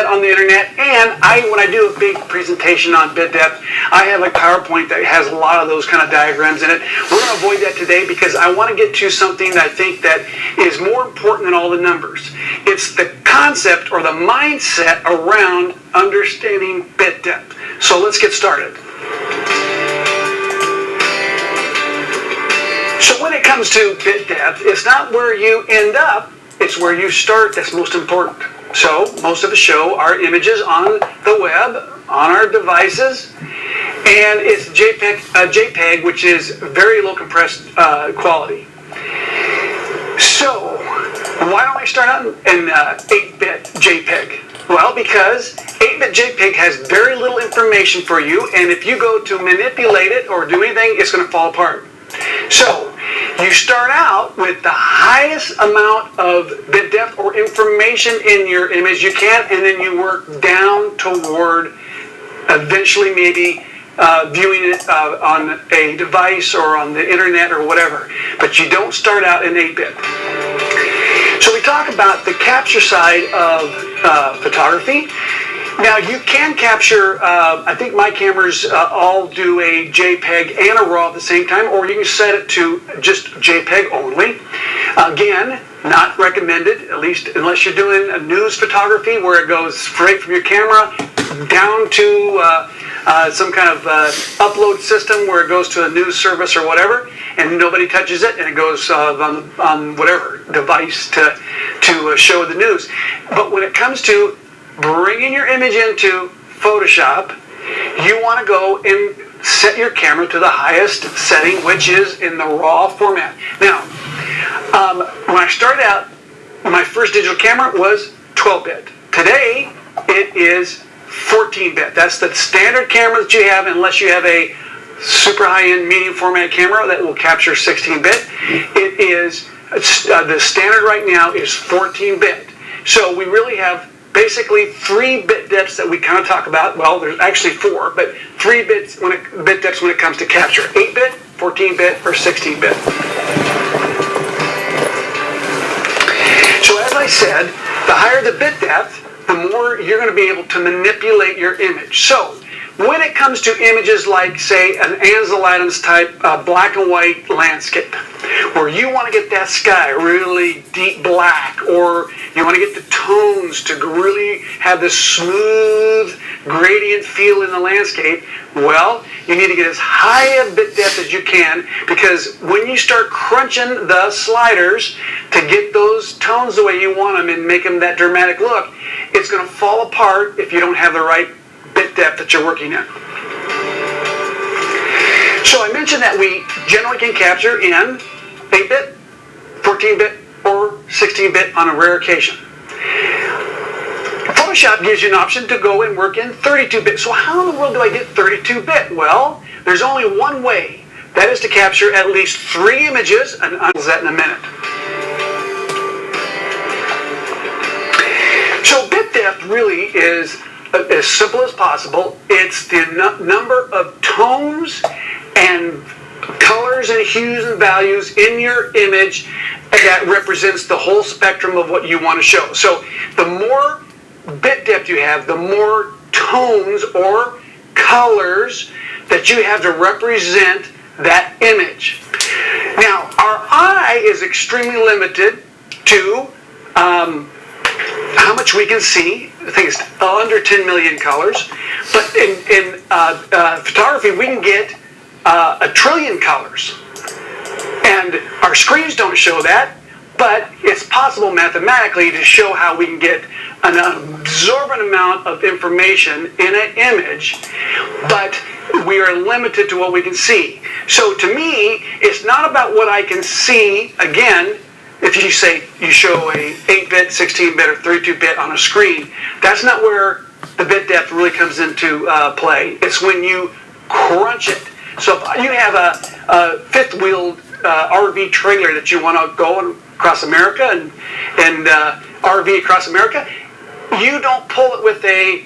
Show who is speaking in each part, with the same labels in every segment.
Speaker 1: on the internet, and when I do a big presentation on bit depth, I have a PowerPoint that has a lot of those kind of diagrams in it. We're going to avoid that today because I want to get to something that I think that is more important than all the numbers. It's the concept or the mindset around understanding bit depth. So let's get started. So when it comes to bit depth, it's not where you end up, it's where you start that's most important. So most of us show our images on the web, on our devices, and it's JPEG, which is very low compressed quality. So why don't I start out in 8-bit JPEG? Well, because 8-bit JPEG has very little information for you, and if you go to manipulate it or do anything, it's going to fall apart. So you start out with the highest amount of bit depth or information in your image you can, and then you work down toward eventually maybe viewing it on a device or on the internet or whatever. But you don't start out in 8-bit. So we talk about the capture side of photography. Now you can capture, I think my cameras all do a JPEG and a RAW at the same time, or you can set it to just JPEG only. Again, not recommended, at least unless you're doing a news photography where it goes straight from your camera down to some kind of upload system where it goes to a news service or whatever, and nobody touches it, and it goes on whatever device to show the news. But when it comes to bringing your image into Photoshop, you want to go and set your camera to the highest setting, which is in the RAW format. Now, when I started out, my first digital camera was 12-bit. Today, it is 14-bit. That's the standard camera that you have, unless you have a super high-end medium format camera that will capture 16-bit. It is, the standard right now is 14-bit. So we really have basically 3 bit depths that we kind of talk about. Well, there's actually 4, but 3 bit depths when it comes to capture: 8-bit, 14-bit, or 16-bit. So as I said, the higher the bit depth, the more you're going to be able to manipulate your image. So when it comes to images like, say, an Ansel Adams type black and white landscape, where you want to get that sky really deep black, or you want to get the tones to really have this smooth gradient feel in the landscape, well, you need to get as high a bit depth as you can, because when you start crunching the sliders to get those tones the way you want them and make them that dramatic look, it's going to fall apart if you don't have the right bit depth that you're working in. So I mentioned that we generally can capture in 8-bit, 14-bit, or 16-bit on a rare occasion. Photoshop gives you an option to go and work in 32-bit. So how in the world do I get 32-bit? Well, there's only one way. That is to capture at least 3 images, and I'll do that in a minute. So bit depth really is as simple as possible. It's the number of tones and colors and hues and values in your image that represents the whole spectrum of what you want to show. So the more bit depth you have, the more tones or colors that you have to represent that image. Now, our eye is extremely limited to how much we can see. I think it's under 10 million colors. But in photography, we can get 1 trillion colors. And our screens don't show that, but it's possible mathematically to show how we can get an absorbent amount of information in an image, but we are limited to what we can see. So to me, it's not about what I can see. Again, if you say you show a 8-bit, 16-bit, or 32-bit on a screen, that's not where the bit depth really comes into play. It's when you crunch it. So if you have a fifth-wheel RV trailer that you want to go across America and RV across America, you don't pull it with a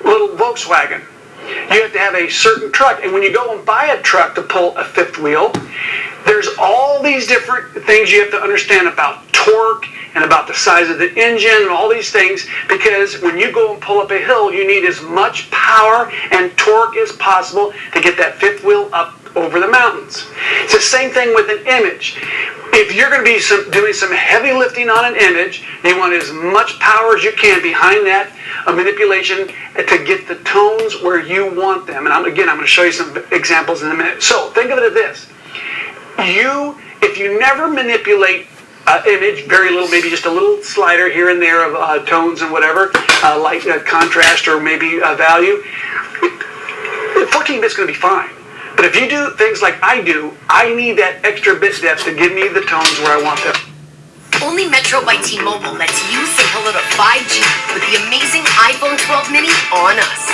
Speaker 1: little Volkswagen. You have to have a certain truck, and when you go and buy a truck to pull a fifth wheel, there's all these different things you have to understand about torque and about the size of the engine and all these things, because when you go and pull up a hill, you need as much power and torque as possible to get that fifth wheel up over the mountains. It's the same thing with an image. If you're going to be doing some heavy lifting on an image, you want as much power as you can behind that manipulation to get the tones where you want them. And I'm going to show you some examples in a minute. So think of it as this. If you never manipulate image, very little, maybe just a little slider here and there of tones and whatever, light contrast or maybe value, 14 bit's going to be fine. But if you do things like I do, I need that extra bit depth to give me the tones where I want them.
Speaker 2: Only Metro by T-Mobile lets you say hello to 5G with the amazing iPhone 12 mini on us.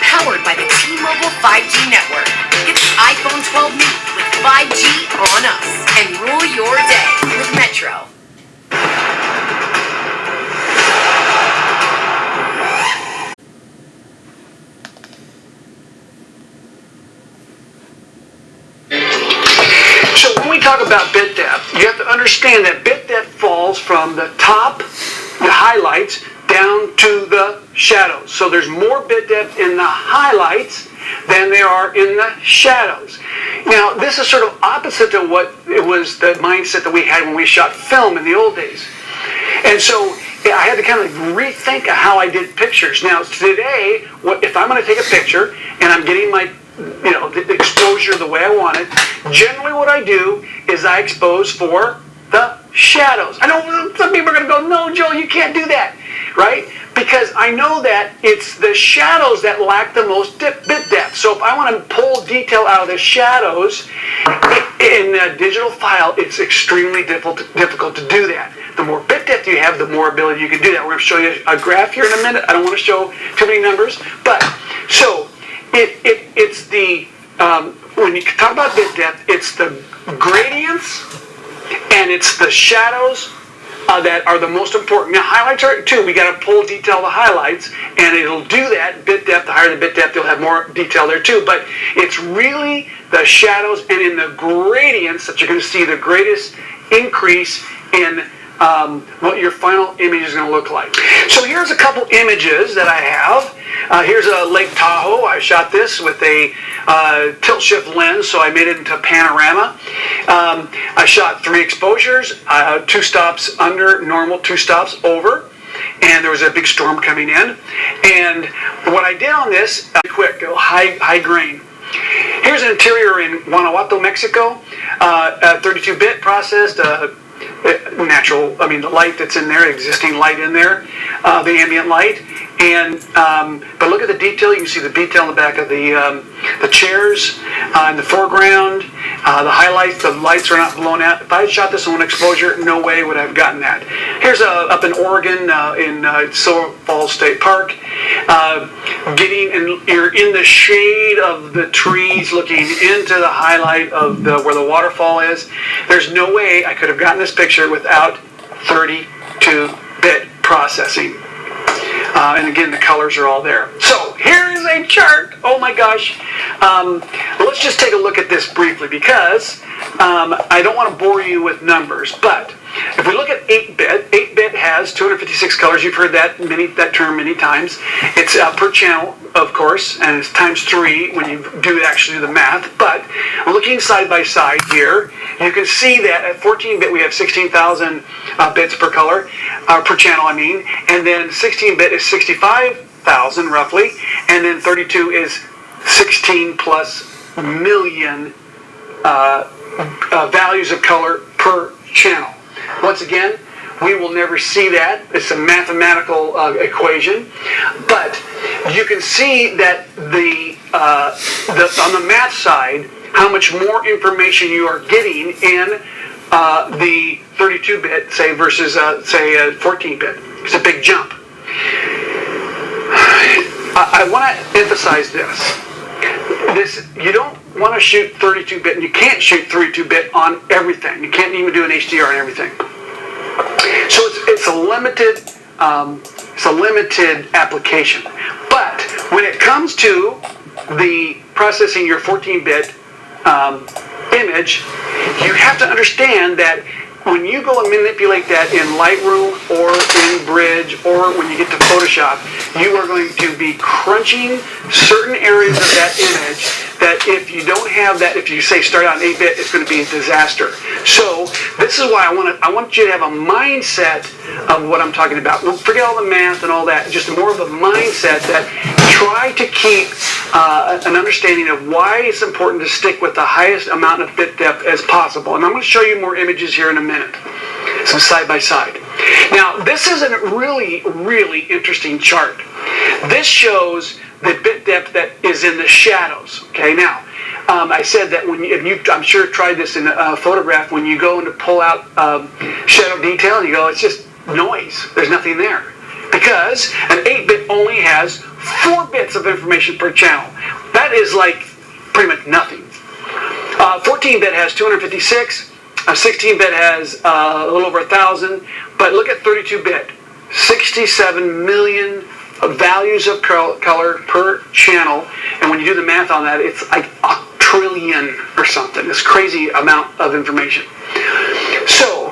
Speaker 2: Powered by the T-Mobile 5G network. Get the iPhone 12 mini with 5G on us and rule your day with Metro.
Speaker 1: So when we talk about bit depth, you have to understand that bit depth falls from the top, the highlights, down to the shadows. So there's more bit depth in the highlights than there are in the shadows. Now, this is sort of opposite to what it was, the mindset that we had when we shot film in the old days. And so I had to kind of rethink how I did pictures. Now, today, if I'm going to take a picture and I'm getting my the exposure the way I want it, generally what I do is I expose for the shadows. I know some people are going to go, no, Joel, you can't do that, right? Because I know that it's the shadows that lack the most bit depth. So if I want to pull detail out of the shadows in a digital file, it's extremely difficult to do that. The more bit depth you have, the more ability you can do that. We're going to show you a graph here in a minute. I don't want to show too many numbers, but so it's the when you talk about bit depth, it's the gradients and it's the shadows that are the most important. Now, highlights are too. We got to pull detail the highlights, and it'll do that. Bit depth, the higher the bit depth, you'll have more detail there too. But it's really the shadows and in the gradients that you're going to see the greatest increase in what your final image is going to look like. So here's a couple images that I have. Here's a Lake Tahoe. I shot this with a tilt shift lens, so I made it into a panorama. I shot 3 exposures, 2 stops under normal, 2 stops over, and there was a big storm coming in. And what I did on this, quick, high grain. Here's an interior in Guanajuato, Mexico, 32-bit processed. Natural, the light that's in there, existing light in there, the ambient light, and but look at the detail. You can see the detail in the back of the chairs, in the foreground, the highlights. The lights are not blown out. If I had shot this on one exposure, no way would I have gotten that. Here's up in Oregon, in Silver Falls State Park, you're in the shade of the trees, looking into the highlight of where the waterfall is. There's no way I could have gotten this picture without 32-bit processing. And again, the colors are all there. So here's a chart. Oh my gosh. Let's just take a look at this briefly, because I don't want to bore you with numbers. But if we look at 8-bit, 8-bit has 256 colors. You've heard that term many times. It's per channel, of course, and it's times 3 when you do actually the math. But looking side by side here, you can see that at 14-bit we have 16,000 bits per color, per channel, and then 16-bit is 65,000 roughly, and then 32 is 16 plus million values of color per channel. Once again, we will never see that. It's a mathematical equation, but you can see that on the math side, how much more information you are getting in the 32-bit, say, versus, 14-bit. It's a big jump. I want to emphasize this. You don't want to shoot 32-bit, and you can't shoot 32-bit on everything. You can't even do an HDR on everything. So it's a limited application. But when it comes to the processing your 14-bit image, you have to understand that when you go and manipulate that in Lightroom or in Bridge or when you get to Photoshop, you are going to be crunching certain areas of that image that if you don't have that, if you say start out in 8-bit, it's going to be a disaster. So this is why I want you to have a mindset of what I'm talking about. Forget all the math and all that, just more of a mindset that try to keep an understanding of why it's important to stick with the highest amount of bit depth as possible. And I'm going to show you more images here in a minute, some side by side. Now, this is a really, really interesting chart. This shows the bit depth that is in the shadows. Okay, now, I said that when I'm sure tried this in a photograph, when you go in to pull out shadow detail, and you go, it's just noise. There's nothing there. Because an 8-bit only has 4 bits of information per channel. That is like pretty much nothing. 14-bit has 256. 16-bit has a little over 1,000. But look at 32-bit. 67 million values of color per channel. And when you do the math on that, it's like a trillion or something. This crazy amount of information. So,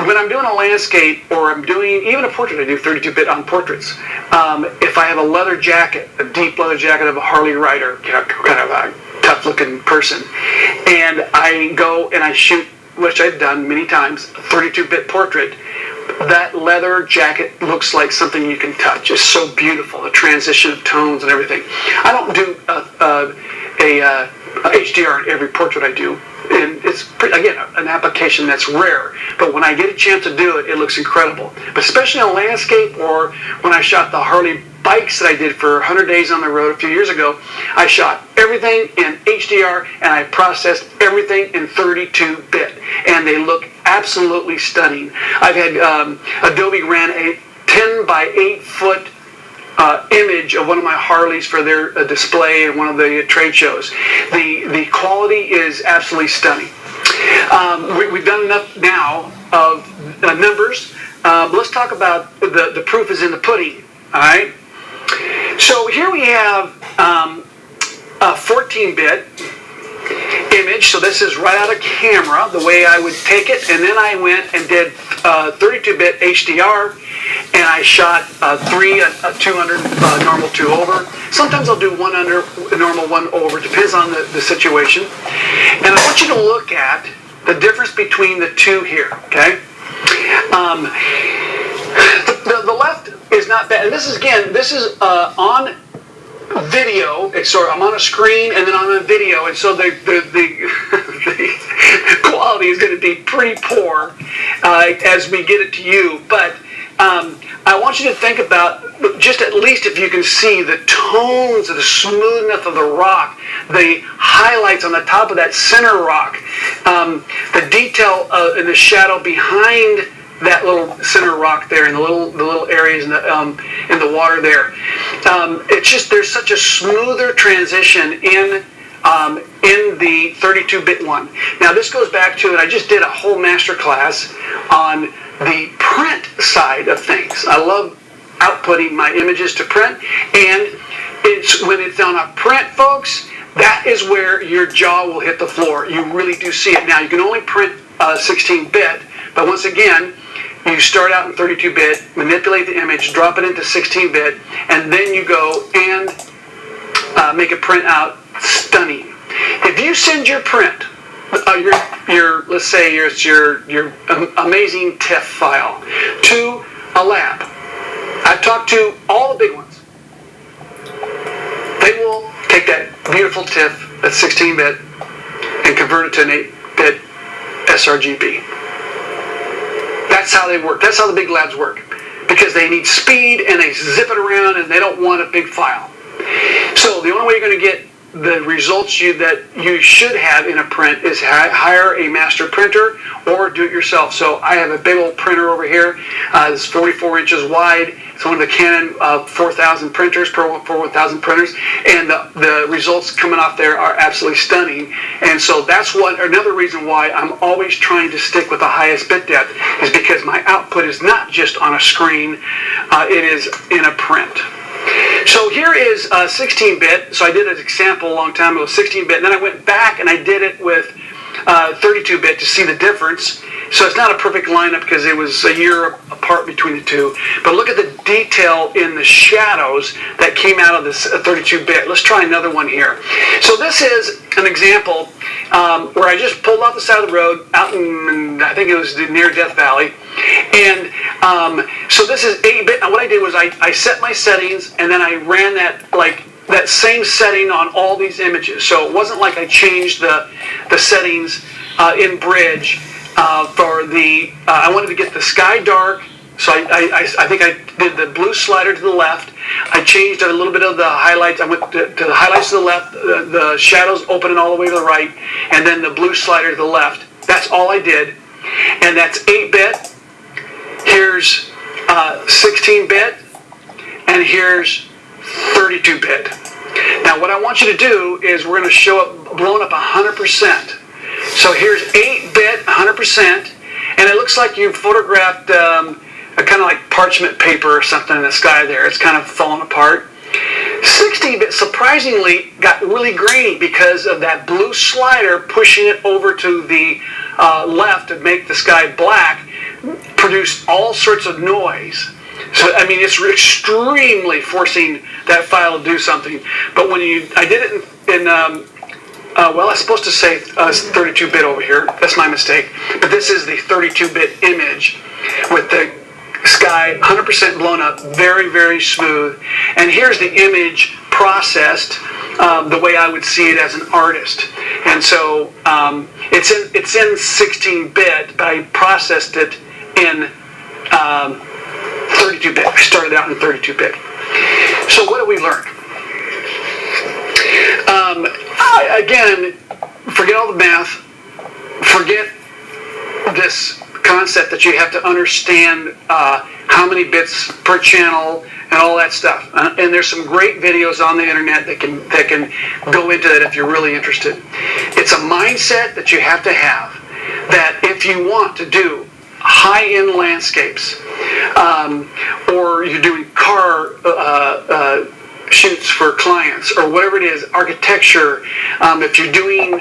Speaker 1: when I'm doing a landscape or I'm doing even a portrait, I do 32-bit on portraits. If I have a leather jacket, a deep leather jacket of a Harley rider, kind of a tough-looking person, and I go and I shoot, which I've done many times, a 32-bit portrait, that leather jacket looks like something you can touch. It's so beautiful, the transition of tones and everything. I don't do a HDR in every portrait I do. And it's, again, an application that's rare. But when I get a chance to do it, it looks incredible. But especially on landscape or when I shot the Harley bikes that I did for 100 Days on the Road a few years ago, I shot everything in HDR and I processed everything in 32-bit. And they look absolutely stunning. I've had Adobe ran a 10 by 8 foot image of one of my Harleys for their display in one of the trade shows. The quality is absolutely stunning. We've done enough now of numbers. Let's talk about the proof is in the pudding. All right. So here we have a 14-bit image. So this is right out of camera, the way I would take it. And then I went and did 32-bit HDR. And I shot 3 at 200 normal 2 over. Sometimes I'll do 1 under, normal 1 over. Depends on the situation. And I want you to look at the difference between the two here. Okay. The left is not bad. And this is on video. So I'm on a screen and then I'm on video, and so the quality is going to be pretty poor as we get it to you. But I want you to think about, just at least if you can see the tones, the smoothness of the rock, the highlights on the top of that center rock, the detail in the shadow behind that little center rock there, and the little areas in the water there. It's just, there's such a smoother transition in the 32-bit one. Now this goes back to, and I just did a whole master class on the print side of things. I love outputting my images to print, and it's when it's on a print, folks, that is where your jaw will hit the floor. You really do see it. Now you can only print 16-bit, but once again, you start out in 32-bit, manipulate the image, drop it into 16-bit, and then you go and make a print out stunning. If you send your print, your let's say your amazing TIFF file to a lab, I've talked to all the big ones. They will take that beautiful TIFF, that 16-bit, and convert it to an 8-bit sRGB. That's how they work. That's how the big labs work. Because they need speed and they zip it around and they don't want a big file. So the only way you're going to get the results that you should have in a print is hire a master printer or do it yourself. So I have a big old printer over here. It's 44 inches wide. It's one of the Canon 4000 printers, Pro 4000 printers, and the results coming off there are absolutely stunning. And so that's another reason why I'm always trying to stick with the highest bit depth, is because my output is not just on a screen, it is in a print. So here is 16-bit. So I did an example a long time ago, 16-bit, and then I went back and I did it with 32-bit to see the difference. So it's not a perfect lineup because it was a year apart between the two. But look at the detail in the shadows that came out of this 32-bit. Let's try another one here. So this is an example where I just pulled off the side of the road out in, I think it was near Death Valley. And so this is 8-bit. And what I did was I set my settings, and then I ran that same setting on all these images. So it wasn't like I changed the settings in Bridge for the, I wanted to get the sky dark, so I think I did the blue slider to the left. I changed a little bit of the highlights. I went to the highlights to the left, the shadows opening all the way to the right, and then the blue slider to the left. That's all I did, and that's 8-bit. Here's 16-bit, and here's 32-bit. Now what I want you to do is we're going to show it blown up 100%. So here's 8-bit, 100%, and it looks like you photographed a kind of like parchment paper or something in the sky there. It's kind of falling apart. 16-bit surprisingly got really grainy because of that blue slider pushing it over to the left to make the sky black, produced all sorts of noise. So, I mean, it's extremely forcing that file to do something. But when I did it in well, I was supposed to say 32-bit over here. That's my mistake. But this is the 32-bit image with the sky 100% blown up, very, very smooth. And here's the image processed the way I would see it as an artist. And so it's in 16-bit, but I processed it in 32-bit. I started out in 32-bit. So what did we learn? Again, forget all the math. Forget this concept that you have to understand how many bits per channel and all that stuff. And there's some great videos on the internet that can go into that if you're really interested. It's a mindset that you have to have that if you want to do high-end landscapes, or you're doing car shoots for clients, or whatever it is, architecture, if you're doing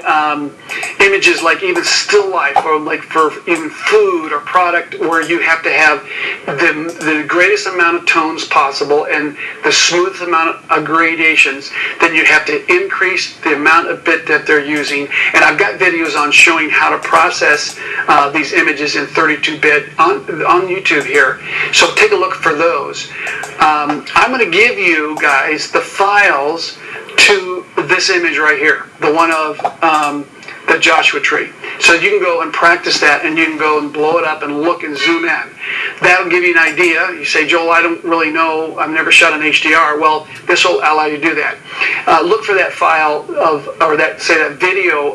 Speaker 1: images like even still life, or like for even food or product where you have to have the greatest amount of tones possible and the smoothest amount of gradations, then you have to increase the amount of bit that they're using. And I've got videos on showing how to process these images in 32-bit on YouTube here. So take a look for those. I'm going to give you guys the files to this image right here, the one of the Joshua tree. So you can go and practice that, and you can go and blow it up and look and zoom in. That'll give you an idea. You say, Joel, I don't really know, I've never shot an HDR. Well, this will allow you to do that. Look for that file of, or that, say that video